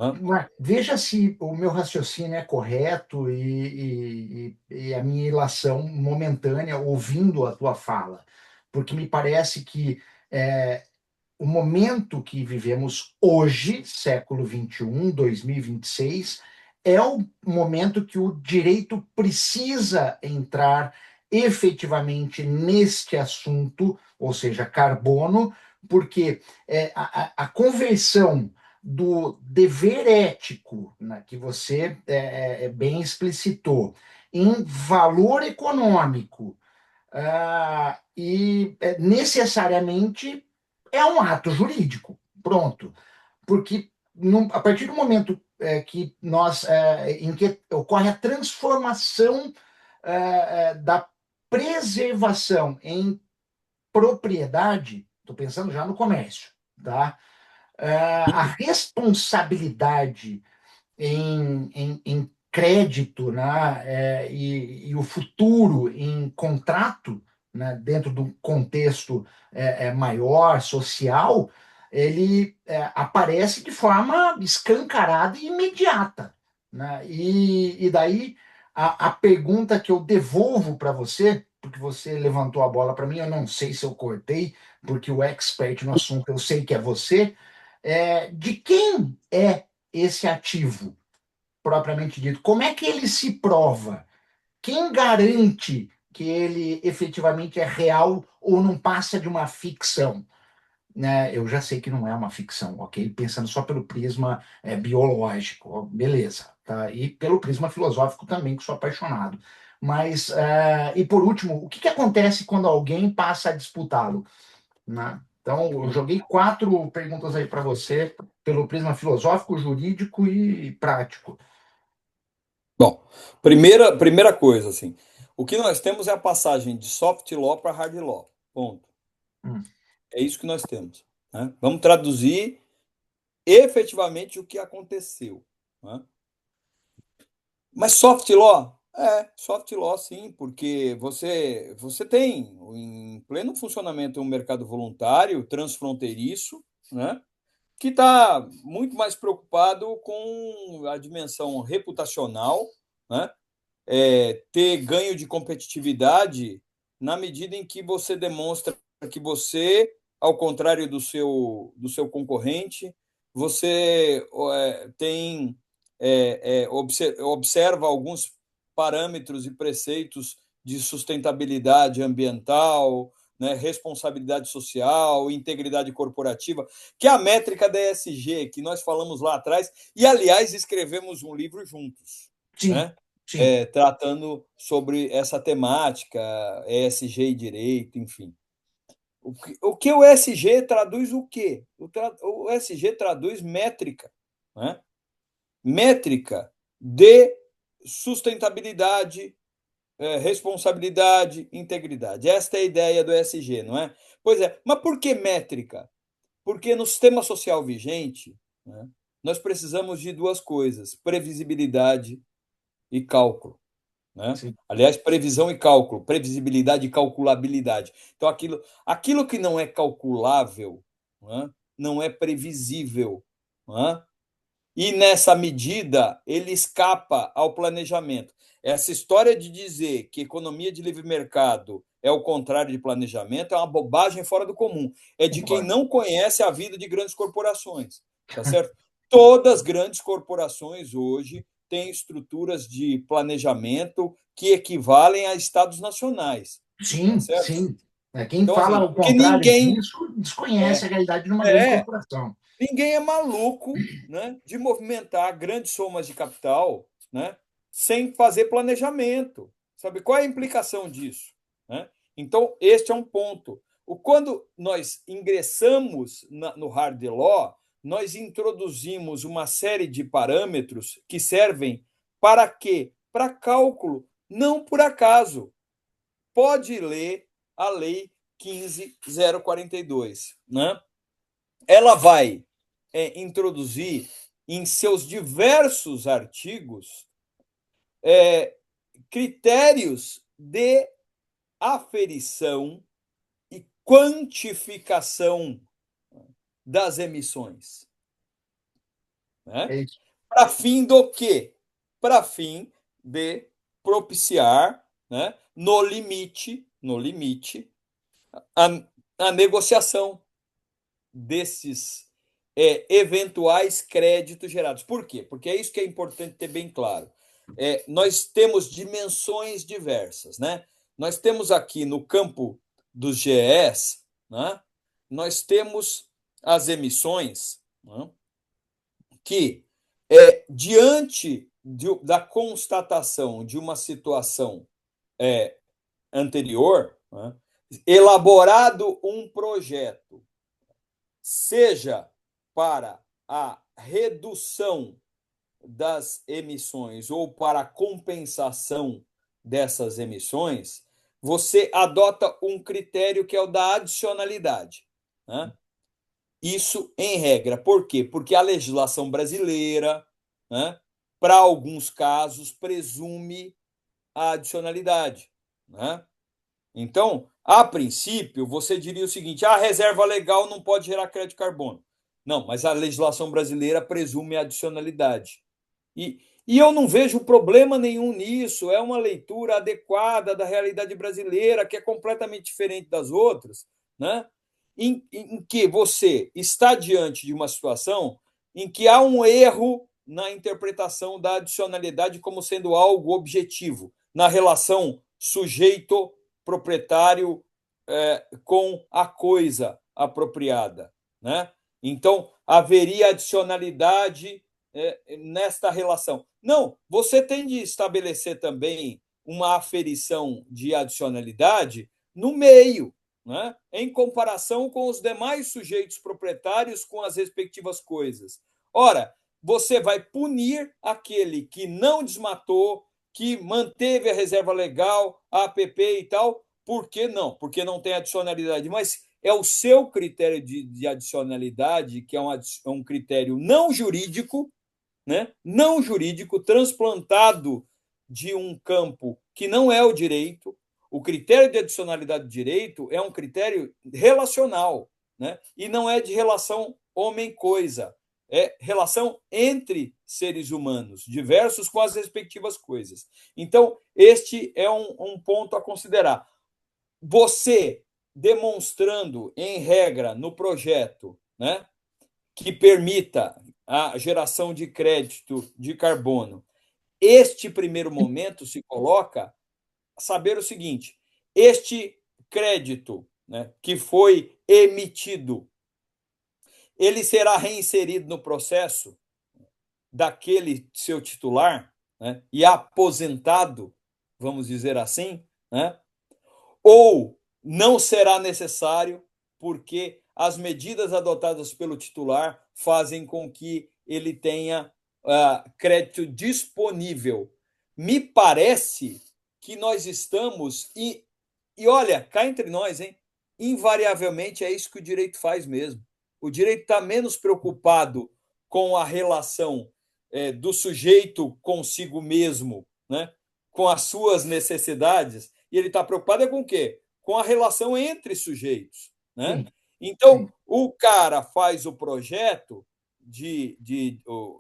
Veja se o meu raciocínio é correto e a minha ilação momentânea ouvindo a tua fala, porque me parece que o momento que vivemos hoje, século 21, 2026, é o momento que o direito precisa entrar efetivamente neste assunto, ou seja, carbono, porque a conversão do dever ético, né, que você bem explicitou, em valor econômico, e necessariamente é um ato jurídico, pronto. Porque a partir do momento que em que ocorre a transformação da preservação em propriedade, estou pensando já no comércio, tá? A responsabilidade em crédito, né, e o futuro em contrato, né, dentro de um contexto maior, social, ele aparece de forma escancarada e imediata. Né? E daí a pergunta que eu devolvo para você, porque você levantou a bola para mim, eu não sei se eu cortei, porque o expert no assunto eu sei que é você, de quem é esse ativo propriamente dito? Como é que ele se prova? Quem garante que ele efetivamente é real ou não passa de uma ficção? Né? Eu já sei que não é uma ficção, ok? Pensando só pelo prisma biológico, ó, beleza. Tá? E pelo prisma filosófico também, que sou apaixonado. Mas, e por último, o que acontece quando alguém passa a disputá-lo? Né? Então, eu joguei 4 perguntas aí para você, pelo prisma filosófico, jurídico e prático. Bom, primeira coisa, assim, o que nós temos é a passagem de soft law para hard law. Ponto. Hum. É isso que nós temos. Né? Vamos traduzir efetivamente o que aconteceu. Né? Mas soft law? Soft law sim, porque você tem em pleno funcionamento um mercado voluntário, transfronteiriço, né? Que está muito mais preocupado com a dimensão reputacional, né? Ter ganho de competitividade na medida em que você demonstra que você, ao contrário do seu concorrente, você tem observa alguns parâmetros e preceitos de sustentabilidade ambiental, né, responsabilidade social, integridade corporativa, que é a métrica da ESG, que nós falamos lá atrás, e, aliás, escrevemos um livro juntos, Sim, né? sim. Tratando sobre essa temática, ESG e direito, enfim. O que o ESG traduz o quê? O ESG traduz métrica. Né? Métrica de sustentabilidade, responsabilidade, integridade. Esta é a ideia do ESG, não é? Pois é, mas por que métrica? Porque no sistema social vigente, né, nós precisamos de duas coisas: previsibilidade e cálculo. Né? Sim. Aliás, previsão e cálculo, previsibilidade e calculabilidade. Então, aquilo que não é calculável, né, não é previsível. Né? E nessa medida, ele escapa ao planejamento. Essa história de dizer que economia de livre mercado é o contrário de planejamento é uma bobagem fora do comum. É de quem Concordo. não conhece a vida de grandes corporações. Tá certo? Todas as grandes corporações hoje têm estruturas de planejamento que equivalem a estados nacionais. Tá Sim, certo? sim. Quem Então, fala assim, o porque contrário disso desconhece é, a realidade de uma grande é, corporação. ninguém é maluco, né, de movimentar grandes somas de capital, né, sem fazer planejamento. Sabe qual é a implicação disso? Né? Então, este é um ponto. Quando nós ingressamos no hard law, nós introduzimos uma série de parâmetros que servem para quê? Para cálculo, não por acaso. Pode ler a Lei 15.042, né? Ela vai introduzir em seus diversos artigos critérios de aferição e quantificação das emissões. Né? É isso. Para fim do quê? Para fim de propiciar, né, no limite a, a negociação desses eventuais créditos gerados. Por quê? Porque é isso que é importante ter bem claro. Nós temos dimensões diversas, né? Nós temos aqui no campo dos GEs, né? Nós temos as emissões, né? Que, diante da constatação de uma situação anterior, né? Elaborado um projeto seja para a redução das emissões ou para a compensação dessas emissões, você adota um critério que é o da adicionalidade. Né? Isso em regra. Por quê? Porque a legislação brasileira, né, para alguns casos, presume a adicionalidade. Né? Então, a princípio, você diria o seguinte: a reserva legal não pode gerar crédito de carbono. Não, mas a legislação brasileira presume a adicionalidade. E eu não vejo problema nenhum nisso. É uma leitura adequada da realidade brasileira, que é completamente diferente das outras, né? Em que você está diante de uma situação em que há um erro na interpretação da adicionalidade como sendo algo objetivo, na relação sujeito proprietário com a coisa apropriada. Né? Então, haveria adicionalidade nesta relação. Não, você tem de estabelecer também uma aferição de adicionalidade no meio, né? Em comparação com os demais sujeitos proprietários com as respectivas coisas. Ora, você vai punir aquele que não desmatou, que manteve a reserva legal, a APP e tal. Por que não? Porque não tem adicionalidade. Mas é o seu critério de adicionalidade, que é um critério não jurídico, né? Não jurídico, transplantado de um campo que não é o direito. O critério de adicionalidade do direito é um critério relacional, né? E não é de relação homem-coisa. É relação entre seres humanos, diversos com as respectivas coisas. Então, este é um ponto a considerar. Você demonstrando, em regra, no projeto, né, que permita a geração de crédito de carbono, este primeiro momento se coloca a saber o seguinte: este crédito, né, que foi emitido, ele será reinserido no processo daquele seu titular, né, e aposentado, vamos dizer assim, né, ou não será necessário, porque as medidas adotadas pelo titular fazem com que ele tenha crédito disponível. Me parece que nós estamos, e olha, cá entre nós, hein? Invariavelmente é isso que o direito faz mesmo. O direito está menos preocupado com a relação do sujeito consigo mesmo, né? Com as suas necessidades, e ele está preocupado com o quê? Com a relação entre sujeitos, né? Sim, Então, sim. o cara faz o projeto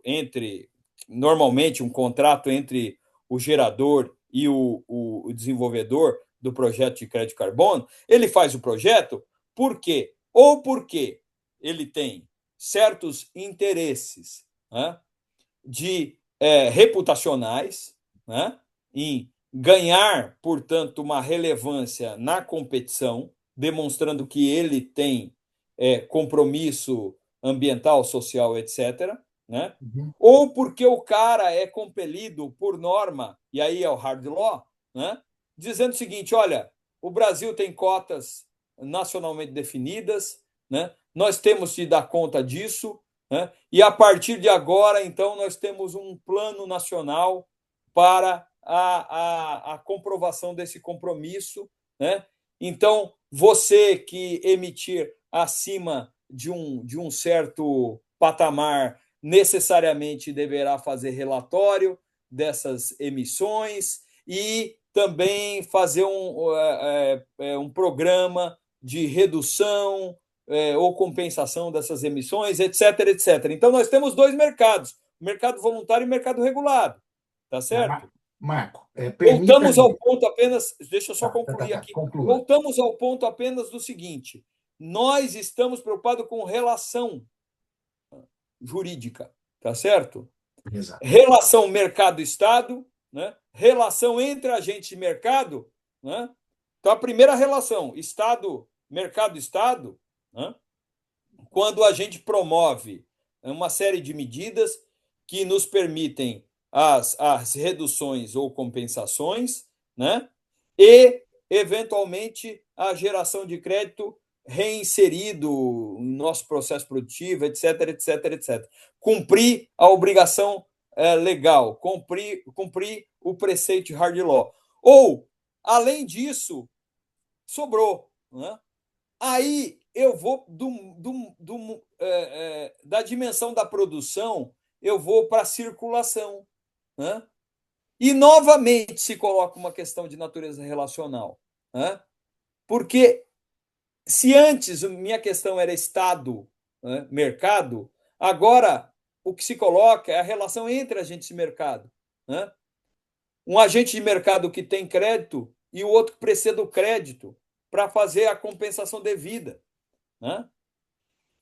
entre, normalmente, um contrato entre o gerador e o desenvolvedor do projeto de crédito carbono, ele faz o projeto por quê? Ou porque ele tem certos interesses, né, reputacionais, né, em ganhar, portanto, uma relevância na competição, demonstrando que ele tem compromisso ambiental, social, etc., né? Uhum. Ou porque o cara é compelido por norma, e aí é o hard law, né? Dizendo o seguinte: olha, o Brasil tem cotas nacionalmente definidas, né? Nós temos de dar conta disso, né? E a partir de agora, então, nós temos um plano nacional para a comprovação desse compromisso, né? Então, você que emitir acima de um certo patamar necessariamente deverá fazer relatório dessas emissões e também fazer um programa de redução ou compensação dessas emissões, etc, etc. Então, nós temos dois mercados, o mercado voluntário e o mercado regulado, tá certo? Marco, Voltamos ao permita-me. ponto apenas, deixa eu só concluir Tá. aqui, Conclua. voltamos ao ponto apenas do seguinte, nós estamos preocupados com relação jurídica, tá certo? Exato. Relação mercado-estado, né? Relação entre agentes de mercado, né? Então, a primeira relação, Estado, mercado-estado, né? Quando a gente promove uma série de medidas que nos permitem as reduções ou compensações, né? E, eventualmente, a geração de crédito reinserido no nosso processo produtivo, etc, etc, etc. Cumprir a obrigação legal, cumprir o preceito de hard law. Ou, além disso, sobrou, né? Aí eu vou da dimensão da produção, eu vou para a circulação, né? E novamente se coloca uma questão de natureza relacional, né? Porque se antes minha questão era Estado, né, mercado, agora o que se coloca é a relação entre agentes de mercado, né? Um agente de mercado que tem crédito e o outro que precisa do crédito para fazer a compensação devida, né?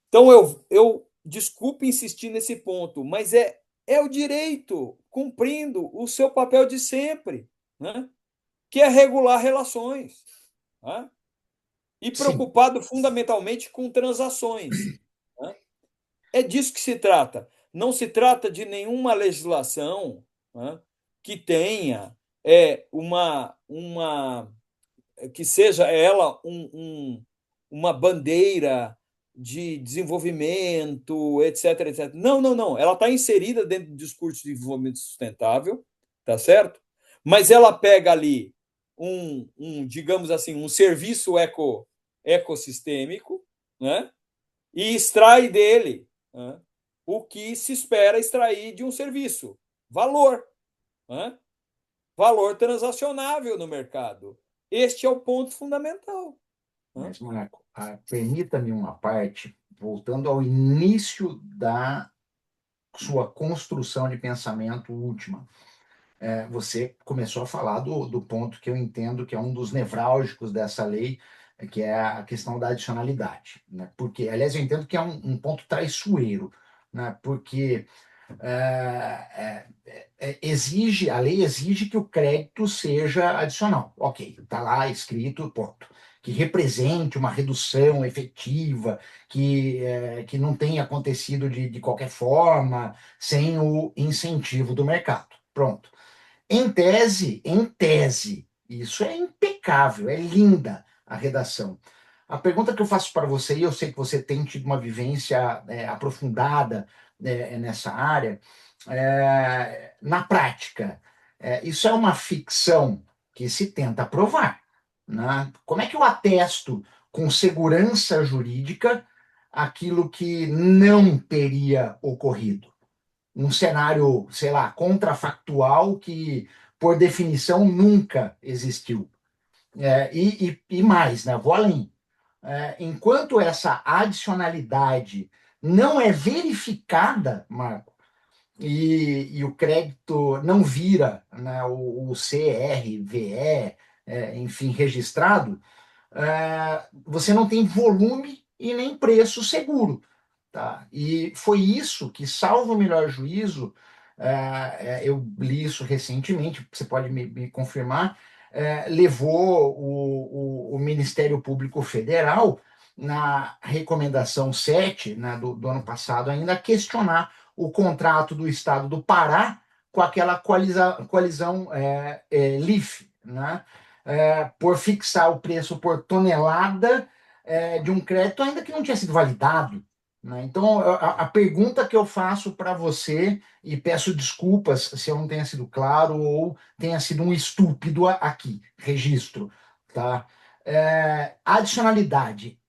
Então, eu desculpe insistir nesse ponto, mas é o direito cumprindo o seu papel de sempre, né? Que é regular relações, né? E Sim, preocupado fundamentalmente com transações, né? É disso que se trata. Não se trata de nenhuma legislação, né, que tenha que seja ela uma bandeira de desenvolvimento, etc, etc. Não, não, não. Ela está inserida dentro do discurso de desenvolvimento sustentável, tá certo? Mas ela pega ali digamos assim, um serviço ecossistêmico, né? E extrai dele, né, o que se espera extrair de um serviço, valor, né? Valor transacionável no mercado. Este é o ponto fundamental, né? mas, Marco, permita-me uma parte, voltando ao início da sua construção de pensamento última. Você começou a falar do ponto que eu entendo que é um dos nevrálgicos dessa lei, que é a questão da adicionalidade, né? Porque, aliás, eu entendo que é um ponto traiçoeiro, né? Porque a lei exige que o crédito seja adicional. Ok, está lá escrito, ponto. Que represente uma redução efetiva, que não tenha acontecido de qualquer forma, sem o incentivo do mercado. Pronto. Em tese, isso é impecável, é linda a redação. A pergunta que eu faço para você, e eu sei que você tem tido uma vivência aprofundada nessa área. Na prática, isso é uma ficção que se tenta provar, né? Como é que eu atesto com segurança jurídica aquilo que não teria ocorrido? Um cenário, sei lá, contrafactual que, por definição, nunca existiu. E mais, né? Vou além. Enquanto essa adicionalidade não é verificada, Marco, e o crédito não vira, né, o CRVE, enfim, registrado, você não tem volume e nem preço seguro. Tá? E foi isso que, salvo o melhor juízo, eu li isso recentemente, você pode me confirmar, levou o Ministério Público Federal, na recomendação 7, né, do ano passado, ainda a questionar o contrato do Estado do Pará com aquela coalizão LIF, né, por fixar o preço por tonelada de um crédito, ainda que não tinha sido validado. Né? Então, a pergunta que eu faço para você, e peço desculpas se eu não tenha sido claro ou tenha sido um estúpido aqui, registro, tá? Adicionalidade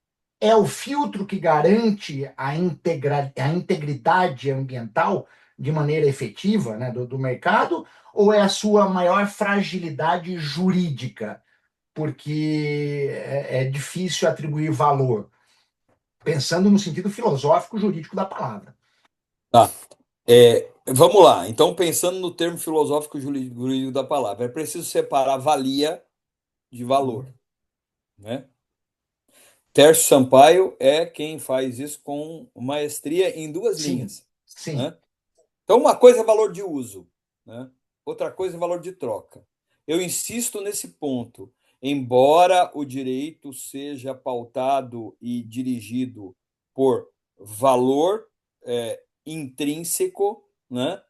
é o filtro que garante a integridade ambiental de maneira efetiva, né, do mercado, ou é a sua maior fragilidade jurídica? Porque é difícil atribuir valor, pensando no sentido filosófico jurídico da palavra. Tá. Vamos lá. Então, pensando no termo filosófico jurídico da palavra, é preciso separar valia de valor, né? Tércio Sampaio é quem faz isso com maestria em duas Sim, linhas, sim, né? Então, uma coisa é valor de uso, né? Outra coisa é valor de troca. Eu insisto nesse ponto. Embora o direito seja pautado e dirigido por valor intrínseco, né?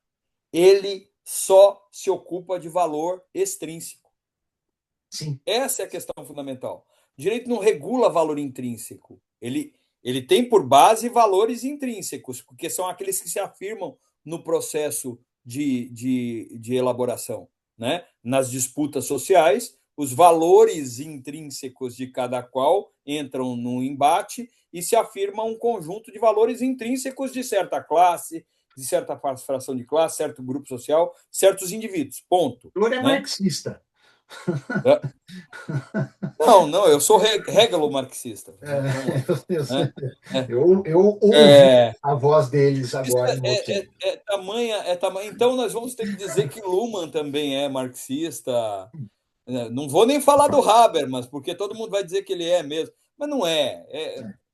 Ele só se ocupa de valor extrínseco. sim. Essa é a questão fundamental. O direito não regula valor intrínseco. Ele tem por base valores intrínsecos, porque são aqueles que se afirmam no processo de elaboração. Né? Nas disputas sociais, os valores intrínsecos de cada qual entram no embate e se afirma um conjunto de valores intrínsecos de certa classe, de certa fração de classe, certo grupo social, certos indivíduos. Ponto. O senhor é Né? marxista. Não, eu sou regalo-marxista. Vamos lá. Eu, É, eu ouvi é, a voz deles isso agora em você. tamanha. Então, nós vamos ter que dizer que Luhmann também é marxista. Não vou nem falar do Habermas, porque todo mundo vai dizer que ele é mesmo. Mas não é.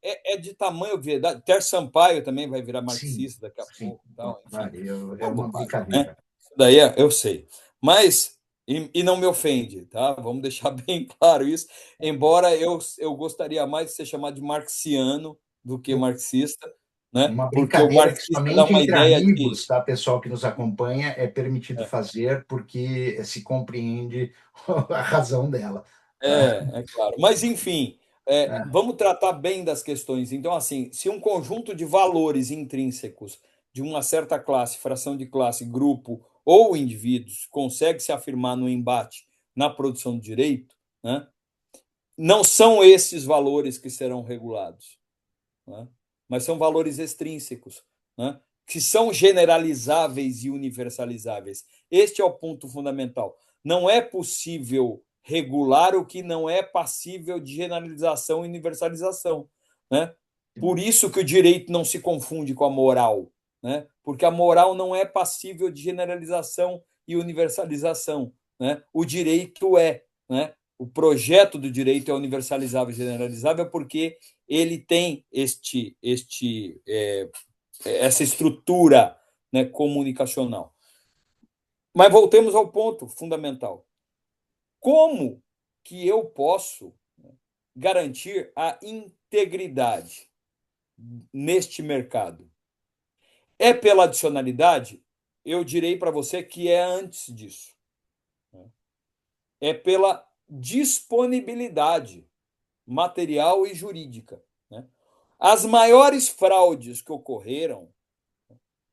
É de tamanho obviedade. Ter Sampaio também vai virar Sim, marxista daqui a sim. pouco. Então, enfim, É uma uma bobagem. Né? brincadeira. Isso daí eu sei. Mas, e não me ofende, tá? Vamos deixar bem claro isso. Embora eu gostaria mais de ser chamado de marxiano do que marxista, né? Uma Porque o brincadeira que marxista dá somente uma entre ideia de. amigos, tá, pessoal que nos acompanha, é permitido fazer porque se compreende a razão dela. Tá? É claro. Mas, enfim, vamos tratar bem das questões. Então, assim, se um conjunto de valores intrínsecos de uma certa classe, fração de classe, grupo ou indivíduos consegue se afirmar no embate na produção do direito, né, não são esses valores que serão regulados, né, mas são valores extrínsecos, né, que são generalizáveis e universalizáveis. Este é o ponto fundamental. Não é possível regular o que não é passível de generalização e universalização. Né? Por isso que o direito não se confunde com a moral, né? Porque a moral não é passível de generalização e universalização. Né? O direito é. Né? O projeto do direito é universalizável e generalizável porque ele tem essa estrutura, né, comunicacional. Mas voltemos ao ponto fundamental. Como que eu posso garantir a integridade neste mercado? É pela adicionalidade? Eu direi para você que é antes disso. É pela disponibilidade material e jurídica. Né? As maiores fraudes que ocorreram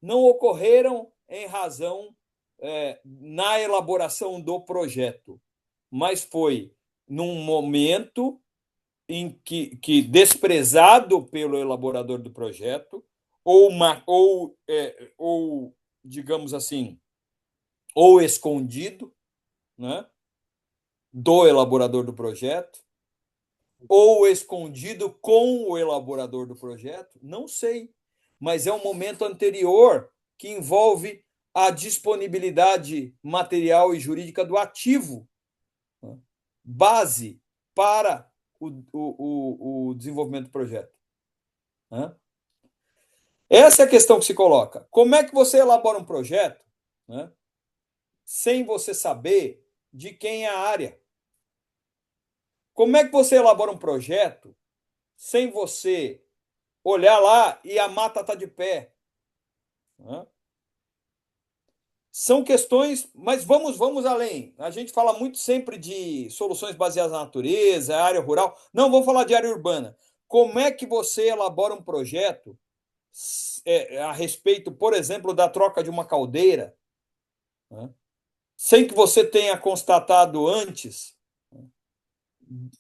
não ocorreram em razão na elaboração do projeto, mas foi num momento em que desprezado pelo elaborador do projeto, ou digamos assim, ou escondido, né, do elaborador do projeto, ou escondido com o elaborador do projeto, não sei, mas é um momento anterior que envolve a disponibilidade material e jurídica do ativo, né, base para o desenvolvimento do projeto. Né? Essa é a questão que se coloca. Como é que você elabora um projeto, né, sem você saber de quem é a área? Como é que você elabora um projeto sem você olhar lá e a mata está de pé? Né? São questões, mas vamos além. A gente fala muito sempre de soluções baseadas na natureza, área rural. Não, vamos falar de área urbana. Como é que você elabora um projeto a respeito, por exemplo, da troca de uma caldeira, né, sem que você tenha constatado antes, né,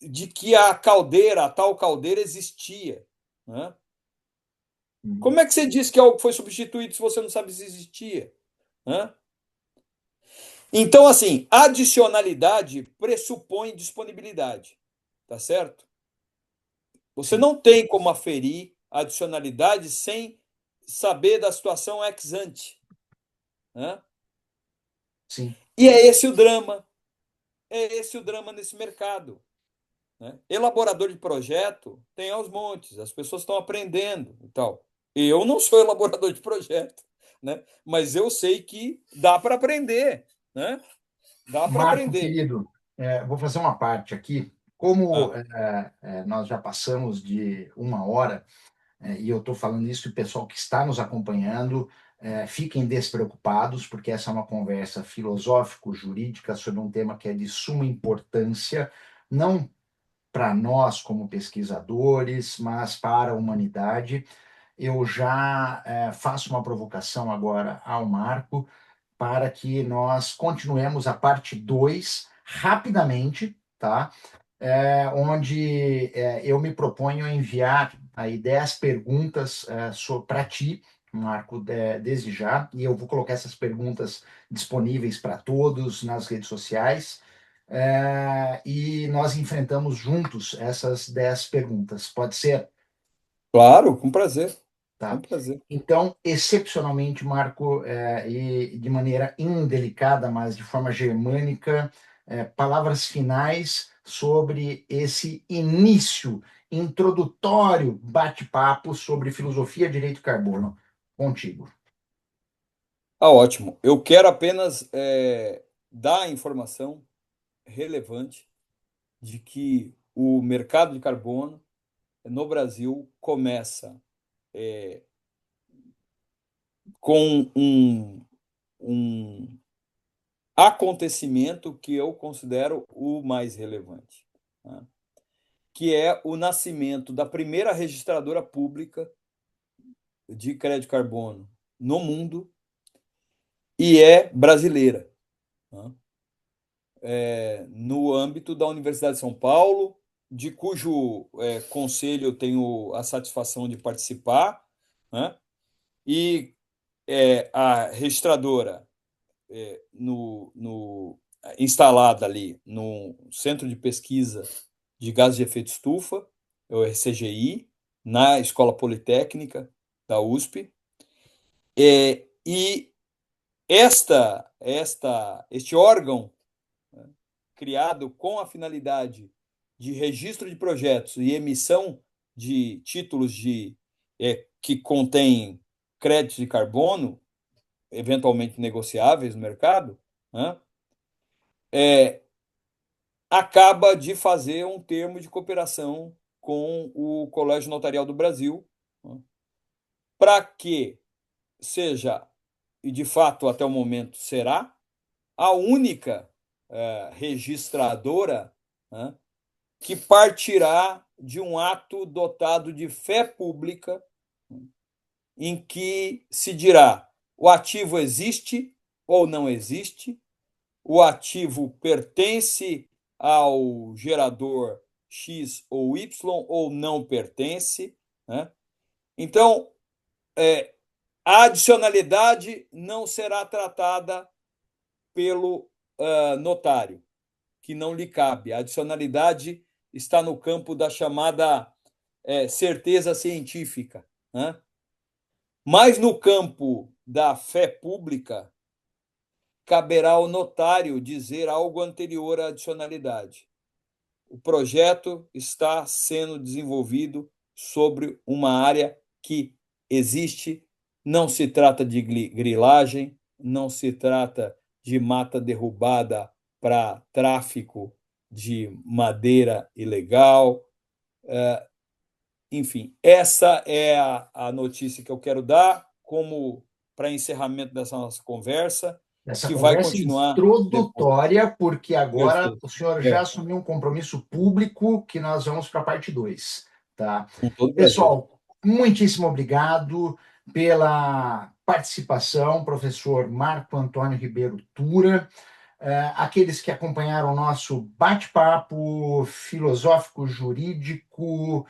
de que a caldeira, a tal caldeira existia? Né? Como é que você diz que algo foi substituído se você não sabe se existia? Né? Então, assim, adicionalidade pressupõe disponibilidade, tá certo? Você Sim, não tem como aferir adicionalidade sem saber da situação ex ante, né? sim. E é esse o drama, nesse mercado. Né? Elaborador de projeto tem aos montes, as pessoas estão aprendendo e tal. Eu não sou elaborador de projeto, né? Mas eu sei que dá para aprender, né? Dá para Marco, aprender. querido, vou fazer uma parte aqui. Como Ah, nós já passamos de uma hora, e eu estou falando isso, e o pessoal que está nos acompanhando, fiquem despreocupados, porque essa é uma conversa filosófico-jurídica sobre um tema que é de suma importância, não para nós como pesquisadores, mas para a humanidade. Eu já faço uma provocação agora ao Marco para que nós continuemos a parte 2 rapidamente, tá? Onde eu me proponho a enviar aí 10 perguntas para ti, Marco, desde já, e eu vou colocar essas perguntas disponíveis para todos nas redes sociais, e nós enfrentamos juntos essas 10 perguntas. Pode ser? claro, com prazer. Com Tá? prazer. Então, excepcionalmente, Marco, e de maneira indelicada, mas de forma germânica, palavras finais sobre esse início introdutório bate-papo sobre filosofia, direito e carbono. Contigo. Ah, ótimo. Eu quero apenas dar a informação relevante de que o mercado de carbono no Brasil começa com um acontecimento que eu considero o mais relevante, né? Que é o nascimento da primeira registradora pública de crédito de carbono no mundo e é brasileira, né? No âmbito da Universidade de São Paulo, de cujo conselho eu tenho a satisfação de participar, né? E a registradora instalada ali no Centro de Pesquisa de Gases de Efeito Estufa, é o RCGI, na Escola Politécnica da USP. E este órgão, né, criado com a finalidade de registro de projetos e emissão de títulos que contêm créditos de carbono, eventualmente negociáveis no mercado, né, acaba de fazer um termo de cooperação com o Colégio Notarial do Brasil, né, para que seja, e de fato até o momento será, a única registradora, né, que partirá de um ato dotado de fé pública, em que se dirá: o ativo existe ou não existe, o ativo pertence ao gerador X ou Y ou não pertence, né? Então, a adicionalidade não será tratada pelo notário, que não lhe cabe. A adicionalidade está no campo da chamada certeza científica, né? Mas no campo da fé pública, caberá ao notário dizer algo anterior à adicionalidade. O projeto está sendo desenvolvido sobre uma área que existe, não se trata de grilagem, não se trata de mata derrubada para tráfico de madeira ilegal. Enfim, essa é a notícia que eu quero dar como para encerramento dessa nossa conversa, Essa que vai conversa continuar depois. introdutória, porque agora Perfeito. o senhor já assumiu um compromisso público que nós vamos para a parte 2, tá? Com todo prazer. Pessoal, muitíssimo obrigado pela participação, professor Marco Antônio Ribeiro Tura. Aqueles que acompanharam o nosso bate-papo filosófico, jurídico,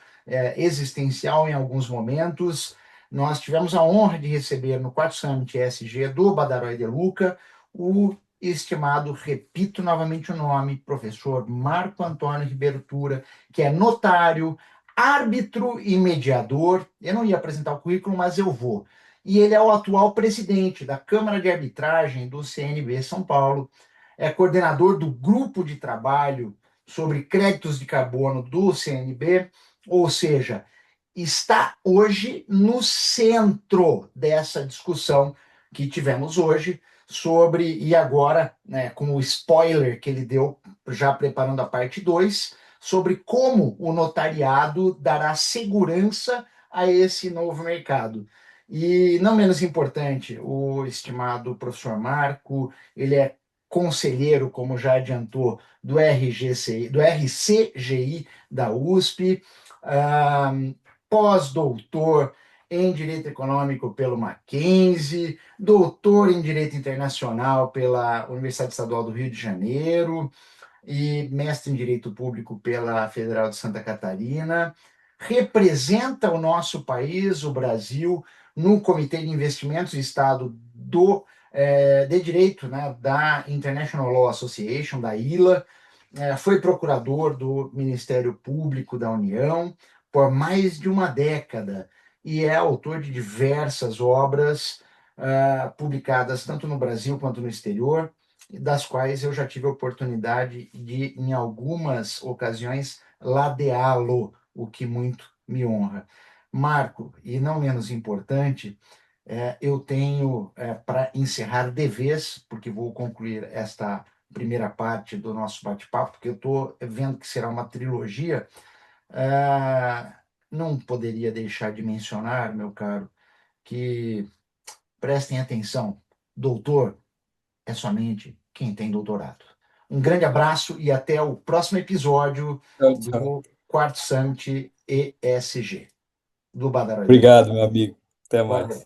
existencial em alguns momentos. Nós tivemos a honra de receber no quarto Summit ESG do Badaró e De Luca o estimado, repito novamente o nome, professor Marco Antônio Ribeiro Tura, que é notário, árbitro e mediador. Eu não ia apresentar o currículo, mas eu vou. E ele é o atual presidente da Câmara de Arbitragem do CNB São Paulo, é coordenador do grupo de trabalho sobre créditos de carbono do CNB, ou seja, está hoje no centro dessa discussão que tivemos hoje sobre, e agora, né, com o spoiler que ele deu, já preparando a parte 2, sobre como o notariado dará segurança a esse novo mercado. E, não menos importante, o estimado professor Marco, ele é conselheiro, como já adiantou, do RGCI, do RCGI da USP, pós-doutor em Direito Econômico pelo Mackenzie, doutor em Direito Internacional pela Universidade Estadual do Rio de Janeiro e mestre em Direito Público pela Federal de Santa Catarina. Representa o nosso país, o Brasil, no Comitê de Investimentos de Estado de Direito, né, da International Law Association, da ILA, foi procurador do Ministério Público da União por mais de uma década e é autor de diversas obras publicadas tanto no Brasil quanto no exterior, das quais eu já tive a oportunidade de, em algumas ocasiões, ladeá-lo, o que muito me honra. Marco, e não menos importante, eu tenho, para encerrar de vez, porque vou concluir esta primeira parte do nosso bate-papo, porque eu estou vendo que será uma trilogia, não poderia deixar de mencionar, meu caro, que prestem atenção, doutor é somente quem tem doutorado. Um grande abraço e até o próximo episódio Tchau, tchau. do Quarto Summit ESG, do Badaró. Obrigado, meu amigo. Até Valeu. mais.